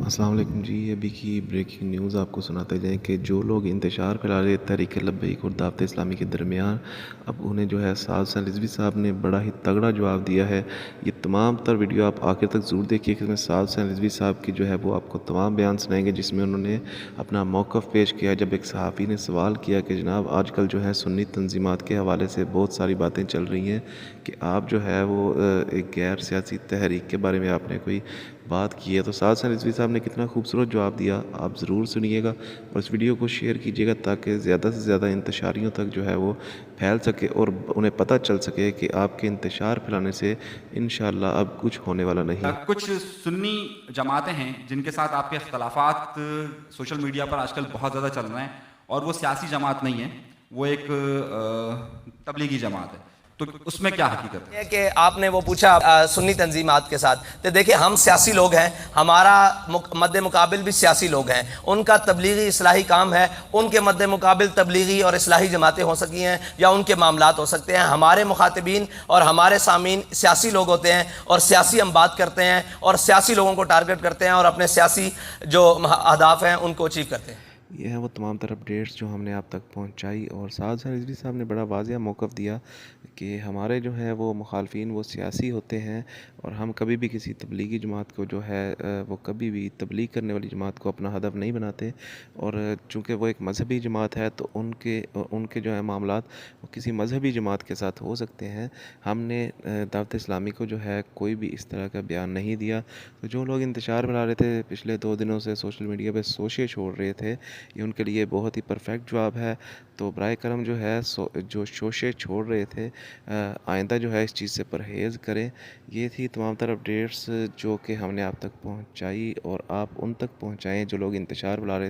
अस्सलाम वालेकुम जी। अभी की ब्रेकिंग न्यूज़ आपको सुनाते जाएं कि जो लोग इंतशार फैला रहे तहरीक लब्बैक और दावत इस्लामी के दरमियान, अब उन्हें जो है साद हसन रिजवी साहब ने बड़ा ही तगड़ा जवाब दिया है। ये तमाम तर वीडियो आप आखिर तक ज़रूर देखिए कि इसमें साद हसन रिजवी साहब की जो है वो आपको तमाम बयान सुनाएंगे, जिसमें उन्होंने अपना मौक़िफ़ पेश किया जब एक सहाफ़ी ने सवाल किया कि जनाब आजकल जो है सुन्नी तंजीमात के हवाले से बहुत सारी बातें चल रही हैं कि आप जो है वो एक गैर सियासी तहरीक के बारे में आपने कोई बात की है। तो साद हसन रिजवी साहब ने कितना खूबसूरत जवाब दिया, आप ज़रूर सुनिएगा और इस वीडियो को शेयर कीजिएगा ताकि ज़्यादा से ज़्यादा इंतशारियों तक जो है वो फैल सके और उन्हें पता चल सके कि आपके इंतशार फैलाने से इंशाअल्लाह अब कुछ होने वाला नहीं। कुछ सुन्नी जमातें हैं जिनके साथ आपके इख्तलाफात सोशल मीडिया पर आजकल बहुत ज़्यादा चल रहे हैं, और वो सियासी जमात नहीं है, वो एक तबलीगी जमात है। तो उसमें क्या हकीकत है? ये कि आपने वो पूछा सुन्नी तंजीमात के साथ, तो देखिए हम सियासी लोग हैं, हमारा मद्दे मुकाबिल भी सियासी लोग हैं, उनका तबलीगी इस्लाही काम है, उनके मद्दे मुकाबिल तबलीगी और इस्लाही जमातें हो सकी हैं या उनके मामलात हो सकते हैं। हमारे मुखातिबीन और हमारे सामीन सियासी लोग होते हैं और सियासी हम बात करते हैं और सियासी लोगों को टारगेट करते हैं और अपने सियासी जो अहदाफ हैं उनको अचीव करते हैं। ये है वो तमाम तर अपडेट्स जो हमने आप तक पहुंचाई, और साद हसन रिजवी साहब ने बड़ा वाज़िया मौक़िफ़ दिया कि हमारे जो है वो मुखालफिन वो सियासी होते हैं और हम कभी भी किसी तबलीगी जमात को जो है वो कभी भी तबलीग करने वाली जमात को अपना हदफ नहीं बनाते। और चूँकि वो एक मजहबी जमात है तो उनके जो है मामलात वो किसी मजहबी जमात के साथ हो सकते हैं। हमने दावत इस्लामी को जो है कोई भी इस तरह का बयान नहीं दिया। तो जो लोग इंतशार फैला रहे थे पिछले 2 दिनों से सोशल मीडिया पे शोशे छोड़ रहे थे, ये उनके लिए बहुत ही परफेक्ट जवाब है। तो बराए करम जो है जो शोशे छोड़ रहे थे आइंदा जो है इस चीज़ से परहेज़ करें। ये थी तमाम तर अपडेट्स जो कि हमने आप तक पहुंचाई, और आप उन तक पहुंचाएं जो लोग इंतशार फैला रहे थे।